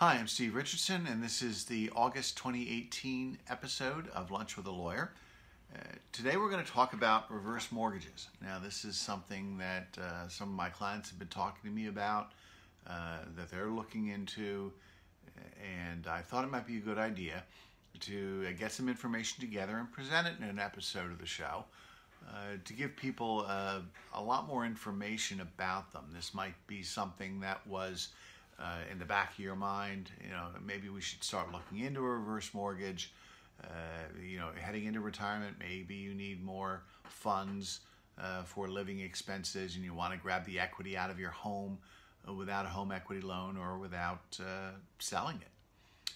Hi, I'm Steve Richardson, and this is the August 2018 episode of Lunch with a Lawyer. Today we're going to talk about reverse mortgages. Now, this is something that some of my clients have been talking to me about, that they're looking into, and I thought it might be a good idea to get some information together and present it in an episode of the show to give people a lot more information about them. This might be something that was in the back of your mind. Maybe we should start looking into a reverse mortgage. Heading into retirement, maybe you need more funds for living expenses and you want to grab the equity out of your home without a home equity loan or without selling it.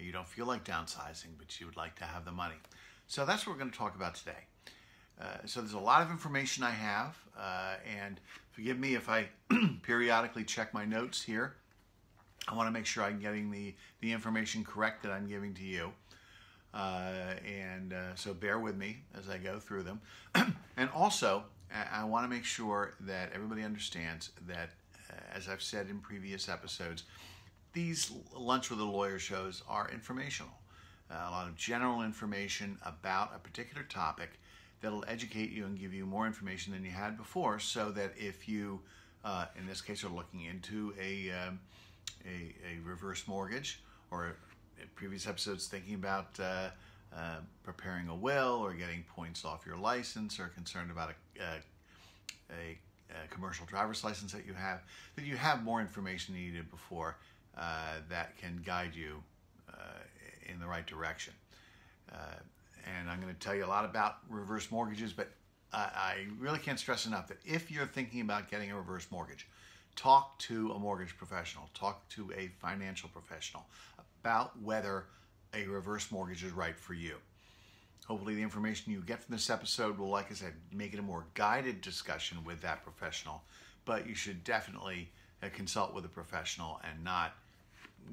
You don't feel like downsizing, but you would like to have the money. So that's what we're going to talk about today. So there's a lot of information I have, and forgive me if I periodically check my notes here. I want to make sure I'm getting the information correct that I'm giving to you. So bear with me as I go through them. And also, I want to make sure that everybody understands that, as I've said in previous episodes, these Lunch with a Lawyer shows are informational. A lot of general information about a particular topic that'll educate you and give you more information than you had before, so that if you, in this case, are looking into a reverse mortgage, or in previous episodes thinking about preparing a will or getting points off your license, or concerned about a commercial driver's license that you have more information than you did before that can guide you in the right direction. And I'm going to tell you a lot about reverse mortgages, but I really can't stress enough that if you're thinking about getting a reverse mortgage, talk to a mortgage professional, talk to a financial professional about whether a reverse mortgage is right for you. Hopefully the information you get from this episode will, like I said, make it a more guided discussion with that professional, but you should definitely consult with a professional and not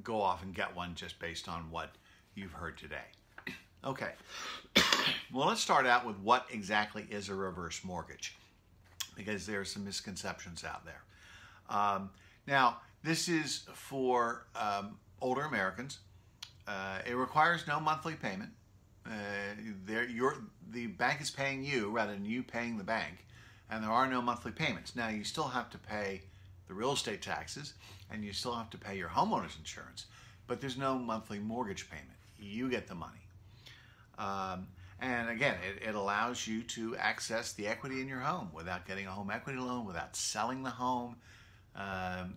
go off and get one just based on what you've heard today. Okay, well, let's start out with what exactly is a reverse mortgage, because there are some misconceptions out there. Now, this is for older Americans. It requires no monthly payment. The bank is paying you rather than you paying the bank, and there are no monthly payments. Now, you still have to pay the real estate taxes, and you still have to pay your homeowner's insurance, but there's no monthly mortgage payment. You get the money. And again, it allows you to access the equity in your home without getting a home equity loan, without selling the home.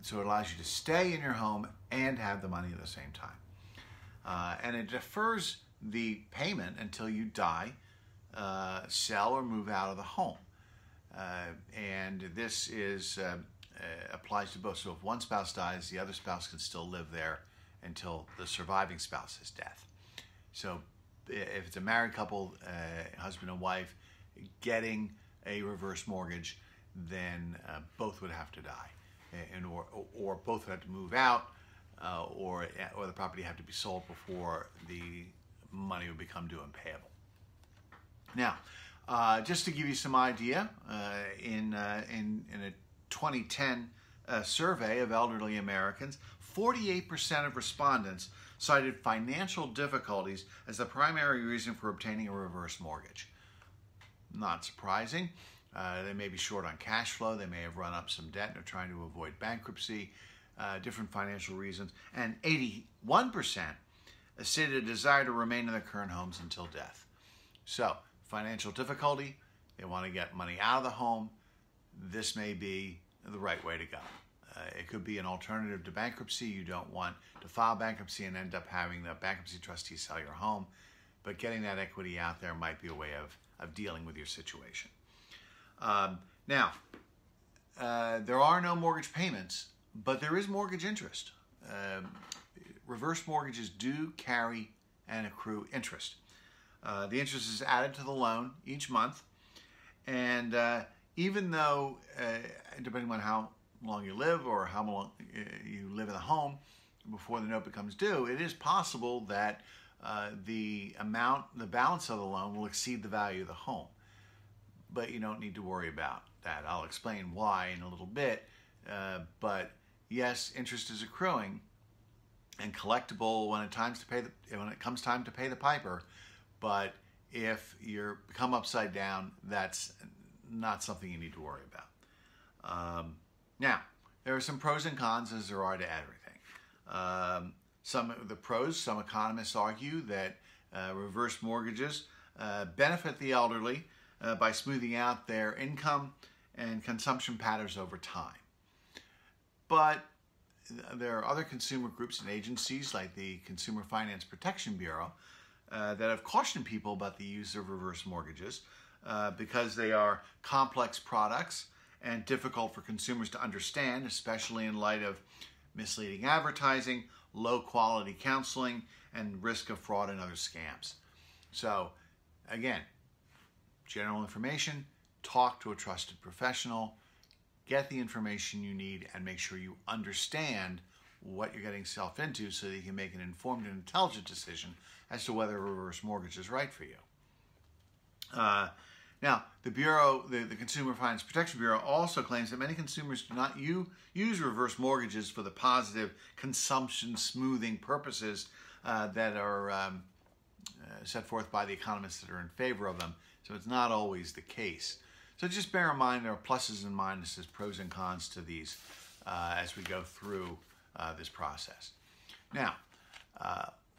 So it allows you to stay in your home and have the money at the same time. And it defers the payment until you die, sell, or move out of the home. And this applies to both. So if one spouse dies, the other spouse can still live there until the surviving spouse's death. So if it's a married couple, husband and wife, getting a reverse mortgage, then both would have to die. Or both would have to move out, or the property have to be sold before the money would become due and payable. Now, just to give you some idea, in a 2010 survey of elderly Americans, 48% of respondents cited financial difficulties as the primary reason for obtaining a reverse mortgage. Not surprising. They may be short on cash flow. They may have run up some debt and are trying to avoid bankruptcy, different financial reasons. And 81% stated a desire to remain in their current homes until death. So, financial difficulty, they want to get money out of the home. This may be the right way to go. It could be an alternative to bankruptcy. You don't want to file bankruptcy and end up having the bankruptcy trustee sell your home. But getting that equity out there might be a way of dealing with your situation. Now, there are no mortgage payments, but there is mortgage interest. Reverse mortgages do carry and accrue interest. The interest is added to the loan each month, and even though, depending on how long you live or how long you live in the home before the note becomes due, it is possible that the balance of the loan will exceed the value of the home. But you don't need to worry about that. I'll explain why in a little bit. But yes, interest is accruing, and collectible when it comes time to pay the piper. But if you're become upside down, that's not something you need to worry about. Now, there are some pros and cons, as there are to everything. Some of the pros, some economists argue that reverse mortgages benefit the elderly by smoothing out their income and consumption patterns over time. But there are other consumer groups and agencies like the Consumer Finance Protection Bureau that have cautioned people about the use of reverse mortgages because they are complex products and difficult for consumers to understand, especially in light of misleading advertising, low quality counseling, and risk of fraud and other scams. So, again, general information, talk to a trusted professional, get the information you need, and make sure you understand what you're getting yourself into so that you can make an informed and intelligent decision as to whether a reverse mortgage is right for you. Now, the Bureau, the Consumer Finance Protection Bureau, also claims that many consumers do not use reverse mortgages for the positive consumption smoothing purposes that are set forth by the economists that are in favor of them. So it's not always the case. So just bear in mind there are pluses and minuses, pros and cons to these as we go through this process. Now,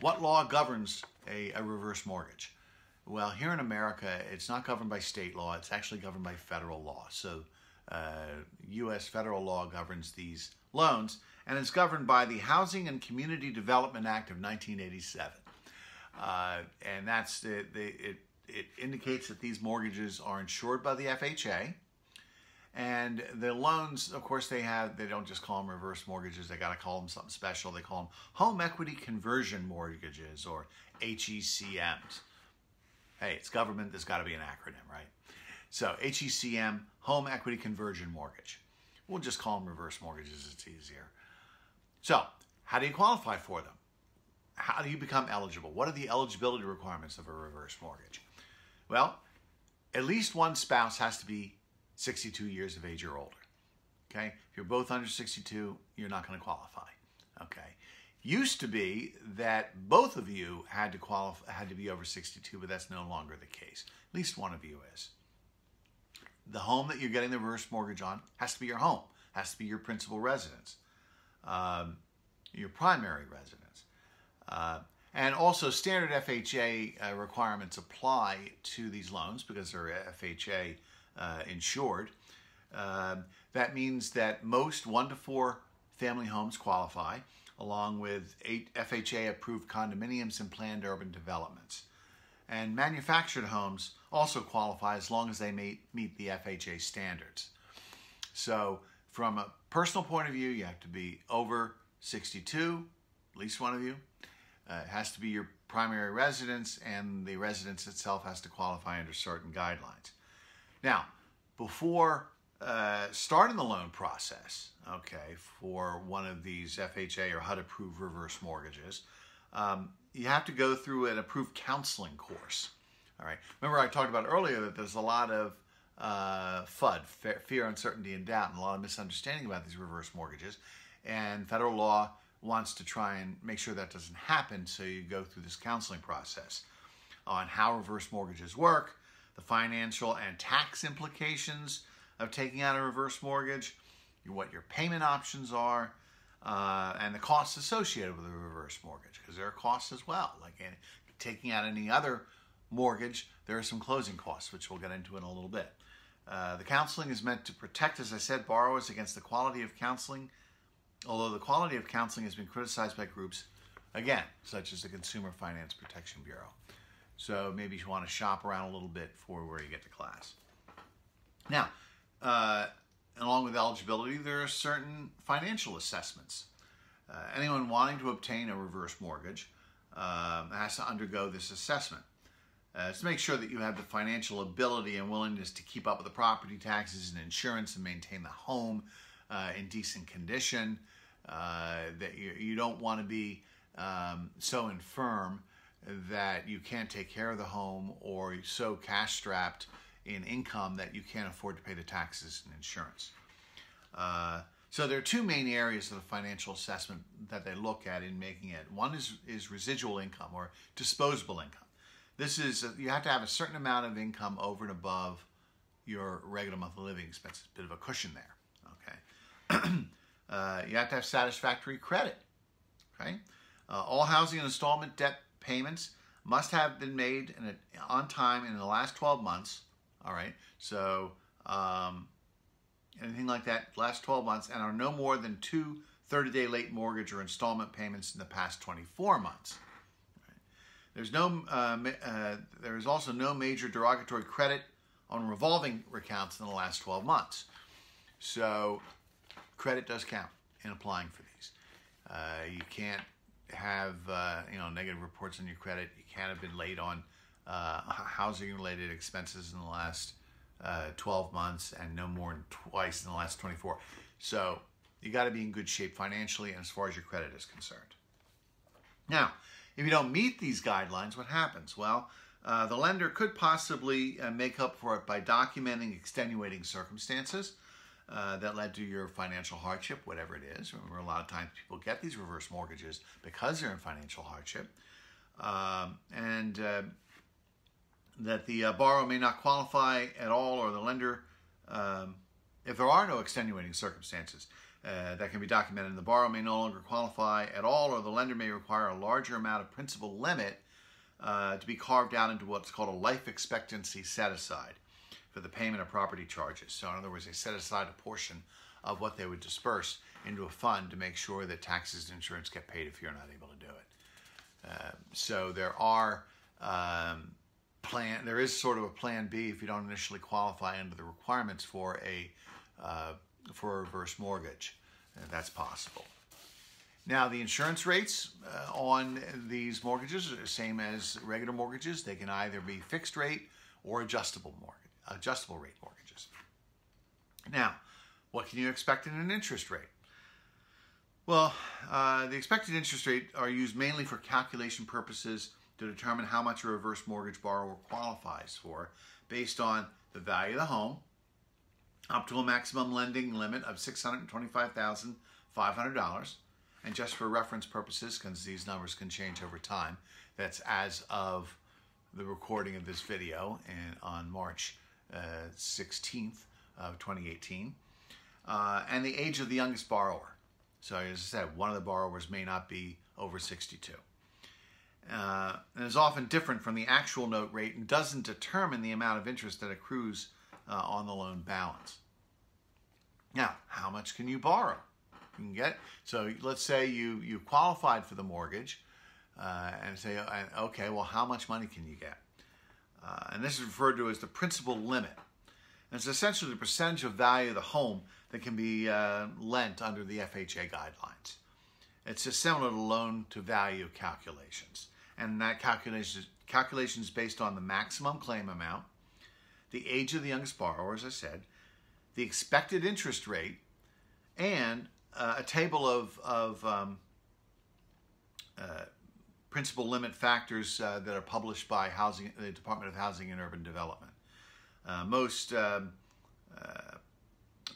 what law governs a reverse mortgage? Well, here in America, it's not governed by state law. It's actually governed by federal law. So U.S. federal law governs these loans, and it's governed by the Housing and Community Development Act of 1987. And that's it indicates that these mortgages are insured by the FHA. And the loans, of course, they don't just call them reverse mortgages. They got to call them something special. They call them home equity conversion mortgages, or HECMs. Hey, it's government. There's got to be an acronym, right? So HECM, home equity conversion mortgage. We'll just call them reverse mortgages. It's easier. So how do you qualify for them? How do you become eligible? What are the eligibility requirements of a reverse mortgage? Well, at least one spouse has to be 62 years of age or older. Okay? If you're both under 62, you're not going to qualify. Okay? Used to be that both of you had to be over 62, but that's no longer the case. At least one of you is. The home that you're getting the reverse mortgage on has to be your home. Has to be your principal residence, your primary residence. And also standard FHA requirements apply to these loans because they're FHA insured. That means that most 1 to 4 family homes qualify, along with 8 FHA-approved condominiums and planned urban developments. And manufactured homes also qualify as long as they meet the FHA standards. So from a personal point of view, you have to be over 62, at least one of you. It has to be your primary residence, and the residence itself has to qualify under certain guidelines. Now, before starting the loan process, okay, for one of these FHA or HUD-approved reverse mortgages, you have to go through an approved counseling course. All right. Remember I talked about earlier that there's a lot of FUD, fear, uncertainty, and doubt, and a lot of misunderstanding about these reverse mortgages. And federal law wants to try and make sure that doesn't happen, so you go through this counseling process on how reverse mortgages work, the financial and tax implications of taking out a reverse mortgage, what your payment options are, and the costs associated with a reverse mortgage, because there are costs as well. Like taking out any other mortgage, there are some closing costs, which we'll get into in a little bit. The counseling is meant to protect, as I said, borrowers against the quality of counseling, although the quality of counseling has been criticized by groups, again, such as the Consumer Finance Protection Bureau. So maybe you want to shop around a little bit for where you get to class. Now, along with eligibility, there are certain financial assessments. Anyone wanting to obtain a reverse mortgage has to undergo this assessment. To make sure that you have the financial ability and willingness to keep up with the property taxes and insurance and maintain the home in decent condition, that you don't want to be so infirm that you can't take care of the home, or so cash-strapped in income that you can't afford to pay the taxes and insurance. So there are two main areas of the financial assessment that they look at in making it. One is residual income or disposable income. This is, you have to have a certain amount of income over and above your regular monthly living expenses. A bit of a cushion there, okay? You have to have satisfactory credit, okay? All housing and installment debt payments must have been made on time in the last 12 months, all right? So anything like that, last 12 months, and are no more than 2 30-day late mortgage or installment payments in the past 24 months. There is also no major derogatory credit on revolving accounts in the last 12 months. So credit does count in applying for these. You can't have negative reports on your credit. You can't have been late on housing-related expenses in the last 12 months and no more than twice in the last 24. So you got to be in good shape financially and as far as your credit is concerned. Now, if you don't meet these guidelines, what happens? Well, the lender could possibly make up for it by documenting extenuating circumstances that led to your financial hardship, whatever it is. Remember, a lot of times people get these reverse mortgages because they're in financial hardship. That the borrower may not qualify at all, or the lender, if there are no extenuating circumstances that can be documented, the borrower may no longer qualify at all, or the lender may require a larger amount of principal limit to be carved out into what's called a life expectancy set-aside for the payment of property charges. So in other words, they set aside a portion of what they would disperse into a fund to make sure that taxes and insurance get paid if you're not able to do it. So there are there is sort of a plan B if you don't initially qualify under the requirements for a reverse mortgage. That's possible. Now, the insurance rates on these mortgages are the same as regular mortgages. They can either be fixed rate or adjustable rate mortgages. Now, what can you expect in an interest rate? Well, the expected interest rate are used mainly for calculation purposes to determine how much a reverse mortgage borrower qualifies for based on the value of the home, up to a maximum lending limit of $625,500. And just for reference purposes, because these numbers can change over time, that's as of the recording of this video on March 16th of 2018. And the age of the youngest borrower. So as I said, one of the borrowers may not be over 62. And is often different from the actual note rate and doesn't determine the amount of interest that accrues on the loan balance. Now, how much can you borrow? You can get, so let's say you qualified for the mortgage and say, okay, well, how much money can you get? And this is referred to as the principal limit. And it's essentially the percentage of value of the home that can be lent under the FHA guidelines. It's just similar to loan-to-value calculations. And that calculation is based on the maximum claim amount, the age of the youngest borrower, as I said, the expected interest rate, and a table of principal limit factors that are published by the Department of Housing and Urban Development. Most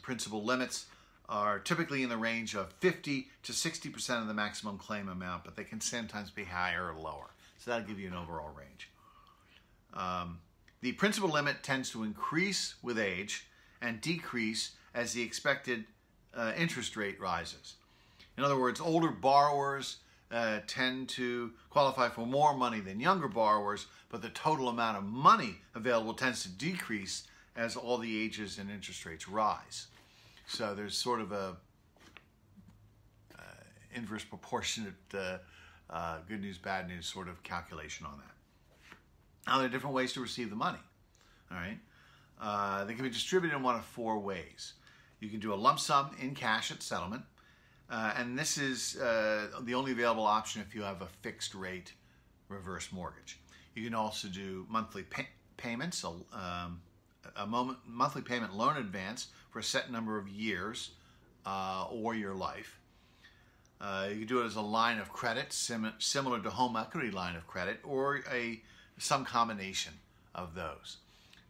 principal limits are typically in the range of 50 to 60% of the maximum claim amount, but they can sometimes be higher or lower. So that'll give you an overall range. The principal limit tends to increase with age and decrease as the expected interest rate rises. In other words, older borrowers tend to qualify for more money than younger borrowers, but the total amount of money available tends to decrease as all the ages and interest rates rise. So there's sort of a inverse proportionate good news, bad news sort of calculation on that. Now, there are different ways to receive the money. All right, they can be distributed in one of 4 ways. You can do a lump sum in cash at settlement, and this is the only available option if you have a fixed rate reverse mortgage. You can also do monthly payments, a monthly payment loan advance for a set number of years or your life. You can do it as a line of credit, similar to home equity line of credit, or some combination of those.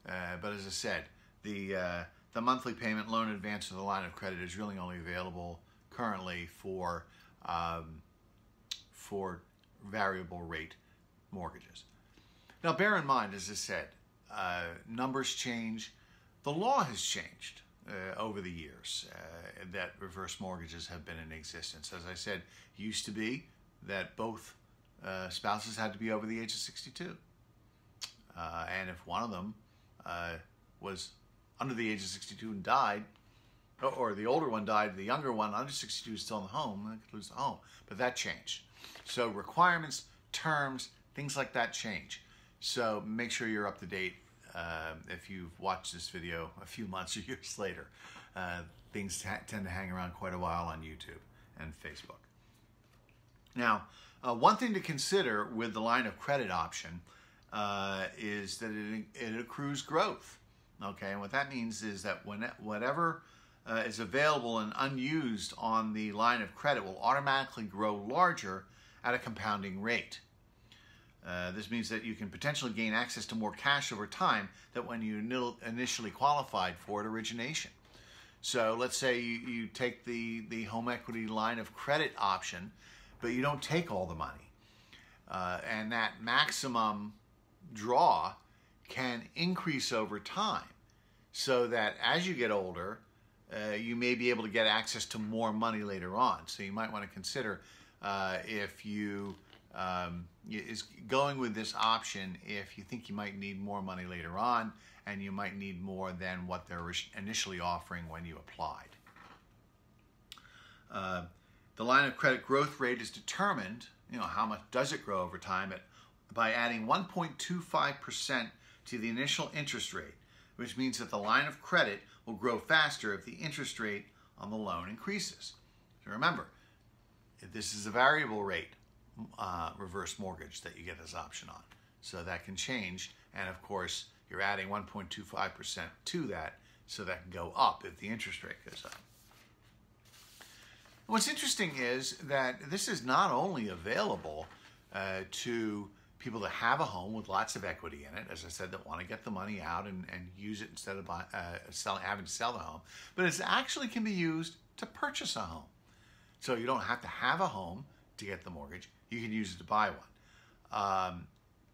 But as I said, the the monthly payment loan advance or the line of credit is really only available currently for variable rate mortgages. Now, bear in mind, as I said, numbers change. The law has changed over the years that reverse mortgages have been in existence. As I said, it used to be that both spouses had to be over the age of 62. And if one of them was under the age of 62 and died, or the older one died, the younger one under 62 is still in the home, they could lose the home. But that changed. So requirements, terms, things like that change. So make sure you're up to date if you've watched this video a few months or years later. Things tend to hang around quite a while on YouTube and Facebook. Now, one thing to consider with the line of credit option is that it accrues growth. Okay, and what that means is that whatever is available and unused on the line of credit will automatically grow larger at a compounding rate. This means that you can potentially gain access to more cash over time than when you initially qualified for at origination. So let's say you take the home equity line of credit option, but you don't take all the money. And that maximum draw can increase over time, so that as you get older, you may be able to get access to more money later on. So you might want to consider if you is going with this option if you think you might need more money later on, and you might need more than what they're initially offering when you applied. The line of credit growth rate is determined, how much does it grow over time, by adding 1.25% to the initial interest rate, which means that the line of credit will grow faster if the interest rate on the loan increases. So remember, if this is a variable rate reverse mortgage that you get this option on. So that can change, and of course, you're adding 1.25% to that, so that can go up if the interest rate goes up. What's interesting is that this is not only available to people that have a home with lots of equity in it, as I said, that want to get the money out and use it instead of having to sell the home, but it actually can be used to purchase a home. So you don't have to have a home to get the mortgage. You can use it to buy one.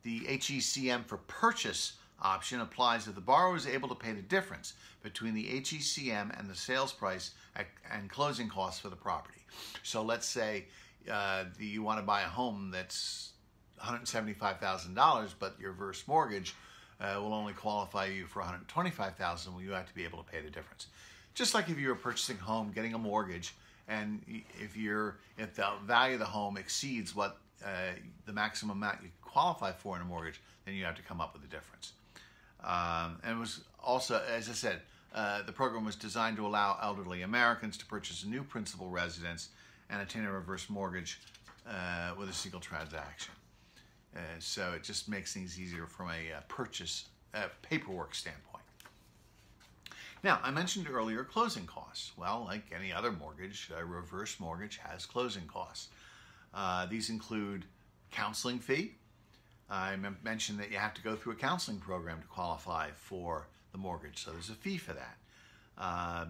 The HECM for purchase option applies if the borrower is able to pay the difference between the HECM and the sales price and closing costs for the property. So let's say you want to buy a home that's $175,000, but your reverse mortgage will only qualify you for $125,000. Well, you have to be able to pay the difference. Just like if you were purchasing a home, getting a mortgage, and if the value of the home exceeds what the maximum amount you qualify for in a mortgage, then you have to come up with a difference. And it was also, as I said, the program was designed to allow elderly Americans to purchase a new principal residence and obtain a reverse mortgage with a single transaction. So it just makes things easier from a purchase paperwork standpoint. Now, I mentioned earlier closing costs. Well, like any other mortgage, a reverse mortgage has closing costs. These include counseling fee. I mentioned that you have to go through a counseling program to qualify for the mortgage, so there's a fee for that.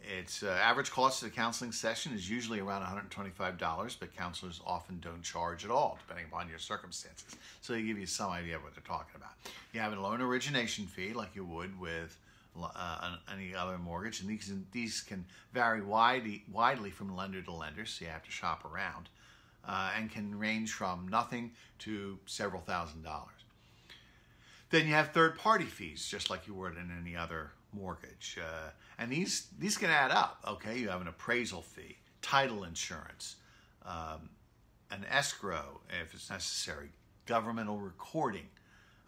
Its average cost of the counseling session is usually around $125, but counselors often don't charge at all, depending upon your circumstances. So they give you some idea of what they're talking about. You have a loan origination fee, like you would with any other mortgage, and these can vary widely from lender to lender, so you have to shop around, and can range from nothing to several $1,000s. Then you have third-party fees, just like you would in any other mortgage, and these can add up. Okay, you have an appraisal fee, title insurance, an escrow if it's necessary, governmental recording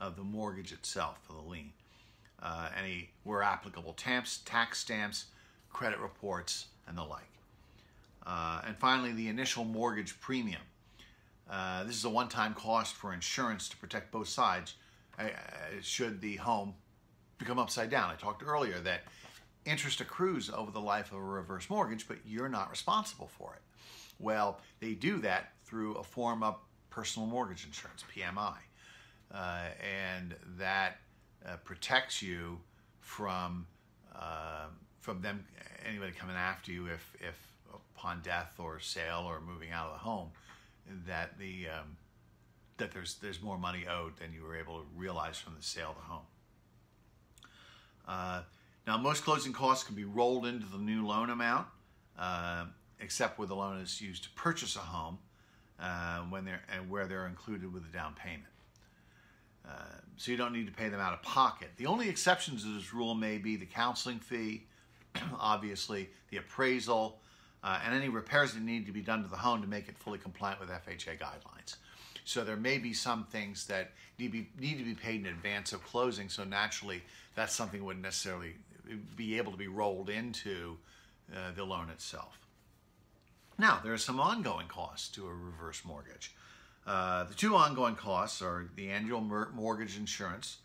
of the mortgage itself for the lien, any where applicable tax stamps, credit reports, and the like. And finally, the initial mortgage premium. This is a one-time cost for insurance to protect both sides should the home become upside down. I talked earlier that interest accrues over the life of a reverse mortgage, but you're not responsible for it. Well, they do that through a form of personal mortgage insurance, PMI, and that protects you from from them, anybody coming after you if upon death or sale or moving out of the home, that there's more money owed than you were able to realize from the sale of the home. Now, most closing costs can be rolled into the new loan amount, except where the loan is used to purchase a home, where they're included with the down payment. So you don't need to pay them out of pocket. The only exceptions to this rule may be the counseling fee, obviously, the appraisal, and any repairs that need to be done to the home to make it fully compliant with FHA guidelines. So there may be some things that need to be paid in advance of closing, so naturally that's something that wouldn't necessarily be able to be rolled into the loan itself. Now, there are some ongoing costs to a reverse mortgage. The two ongoing costs are the annual mortgage insurance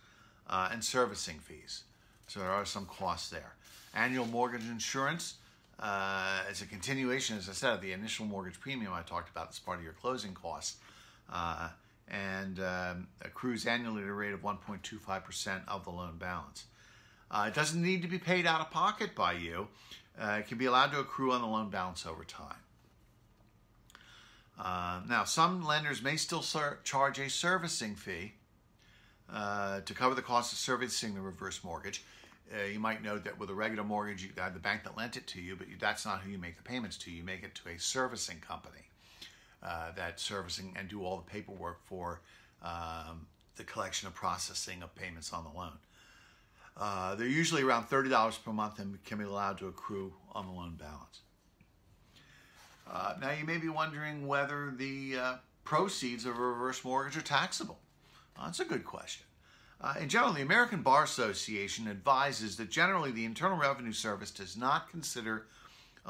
and servicing fees. So there are some costs there. Annual mortgage insurance is a continuation, as I said, of the initial mortgage premium I talked about as part of your closing costs, and accrues annually at a rate of 1.25% of the loan balance. It doesn't need to be paid out of pocket by you. It can be allowed to accrue on the loan balance over time. Now, some lenders may still charge a servicing fee to cover the cost of servicing the reverse mortgage. You might note that with a regular mortgage, you have the bank that lent it to you, but that's not who you make the payments to. You make it to a servicing company that servicing and do all the paperwork for the collection and processing of payments on the loan. They're usually around $30 per month and can be allowed to accrue on the loan balance. Now, you may be wondering whether the proceeds of a reverse mortgage are taxable. That's a good question. In general, the American Bar Association advises that generally the Internal Revenue Service does not consider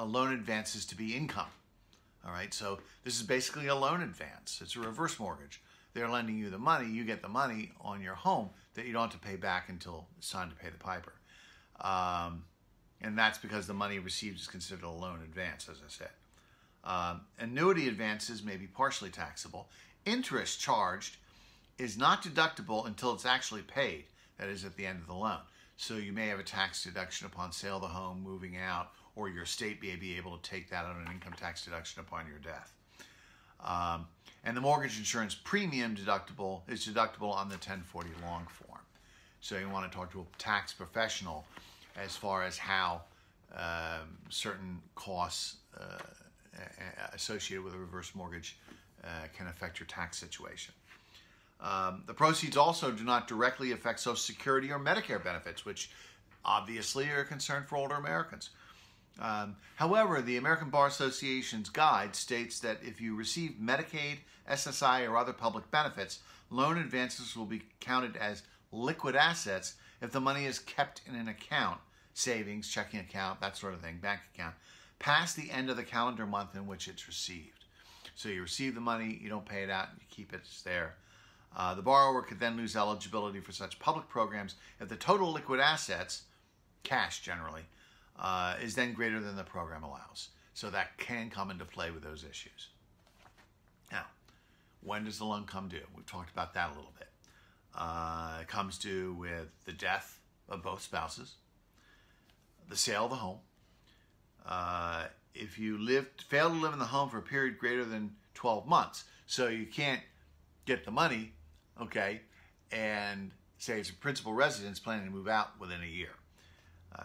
loan advances to be income. All right, so this is basically a loan advance. It's a reverse mortgage. They're lending you the money. You get the money on your home that you don't have to pay back until it's time to pay the piper. And that's because the money received is considered a loan advance, as I said. Annuity advances may be partially taxable. Interest charged is not deductible until it's actually paid, that is, at the end of the loan. So you may have a tax deduction upon sale of the home, moving out, or your estate may be able to take that on an income tax deduction upon your death. And the mortgage insurance premium is deductible on the 1040 long form. So you want to talk to a tax professional as far as how certain costs associated with a reverse mortgage can affect your tax situation. The proceeds also do not directly affect Social Security or Medicare benefits, which obviously are a concern for older Americans. However, the American Bar Association's guide states that if you receive Medicaid, SSI, or other public benefits, loan advances will be counted as liquid assets if the money is kept in an account, savings, checking account, that sort of thing, bank account, past the end of the calendar month in which it's received. So you receive the money, you don't pay it out, you keep it, it's there. The borrower could then lose eligibility for such public programs if the total liquid assets, cash generally, is then greater than the program allows. So that can come into play with those issues. Now, when does the loan come due? We've talked about that a little bit. It comes due with the death of both spouses, the sale of the home. If you fail to live in the home for a period greater than 12 months, so you can't get the money, okay, and say it's a principal residence planning to move out within a year.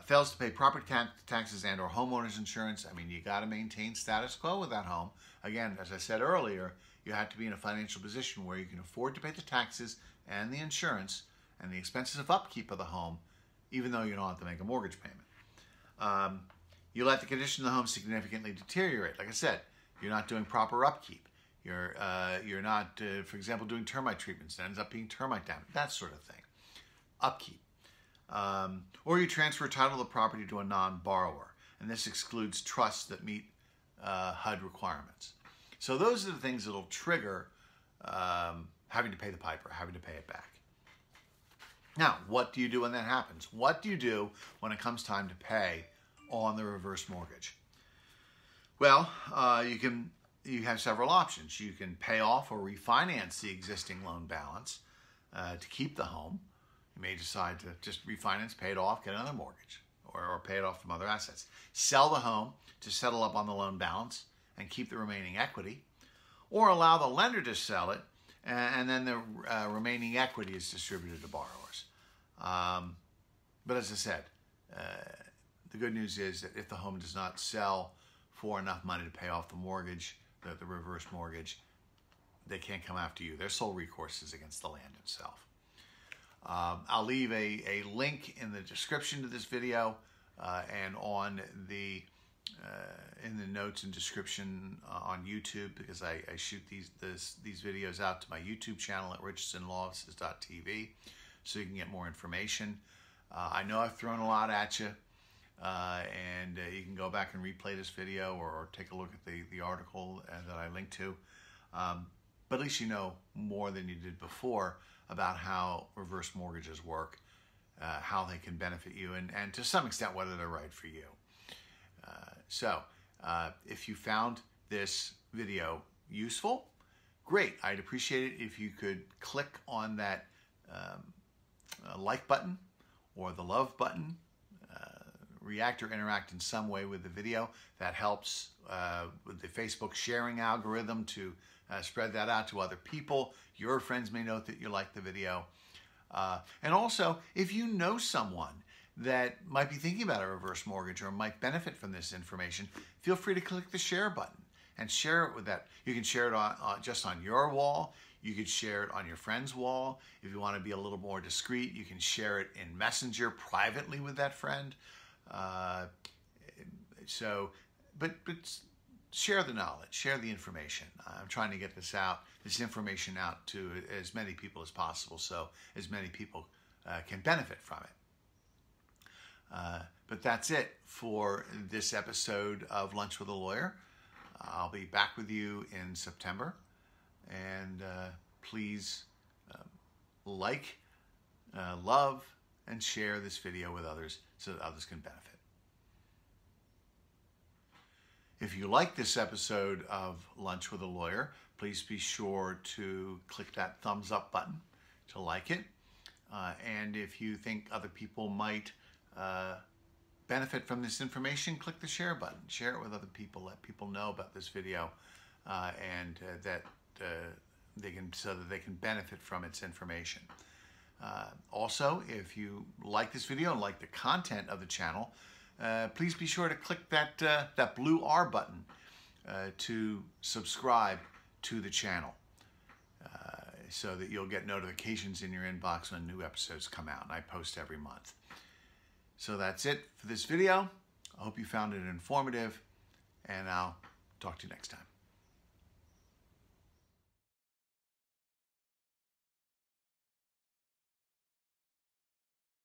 Fails to pay property taxes and or homeowners insurance. I mean, you got to maintain status quo with that home. Again, as I said earlier, you have to be in a financial position where you can afford to pay the taxes and the insurance and the expenses of upkeep of the home, even though you don't have to make a mortgage payment. You let the condition of the home significantly deteriorate. Like I said, you're not doing proper upkeep. You're not, for example, doing termite treatments. It ends up being termite damage, that sort of thing. Upkeep. Or you transfer title of the property to a non-borrower. And this excludes trusts that meet HUD requirements. So those are the things that will trigger having to pay the piper, having to pay it back. Now, what do you do when that happens? What do you do when it comes time to pay on the reverse mortgage? Well, you have several options. You can pay off or refinance the existing loan balance to keep the home. You may decide to just refinance, pay it off, get another mortgage. or pay it off from other assets. Sell the home to settle up on the loan balance and keep the remaining equity, or allow the lender to sell it and then the remaining equity is distributed to borrowers. But as I said, the good news is that if the home does not sell for enough money to pay off the mortgage, the reverse mortgage, they can't come after you. Their sole recourse is against the land itself. I'll leave a link in the description to this video and on the in the notes and description on YouTube, because I shoot these videos out to my YouTube channel at richardson.lawoffices.tv, so you can get more information. I know I've thrown a lot at you, and you can go back and replay this video or take a look at the article that I linked to. But at least you know more than you did before about how reverse mortgages work, how they can benefit you, and to some extent whether they're right for you. So if you found this video useful, great. I'd appreciate it if you could click on that like button or the love button, react or interact in some way with the video. That helps with the Facebook sharing algorithm to spread that out to other people. Your friends may know that you like the video. And also, if you know someone that might be thinking about a reverse mortgage or might benefit from this information, feel free to click the share button and share it with that. You can share it just on your wall. You could share it on your friend's wall. If you want to be a little more discreet, you can share it in Messenger privately with that friend. But share the knowledge, share the information. I'm trying to get this information out to as many people as possible, so as many people can benefit from it. But that's it for this episode of Lunch with a Lawyer. I'll be back with you in September, and please like, love, and share this video with others so that others can benefit. If you like this episode of Lunch with a Lawyer, please be sure to click that thumbs up button to like it. And if you think other people might benefit from this information, click the share button. Share it with other people. Let people know about this video, and that so that they can benefit from its information. Also, if you like this video and like the content of the channel, please be sure to click that blue R button to subscribe to the channel, so that you'll get notifications in your inbox when new episodes come out, and I post every month. So that's it for this video. I hope you found it informative, and I'll talk to you next time.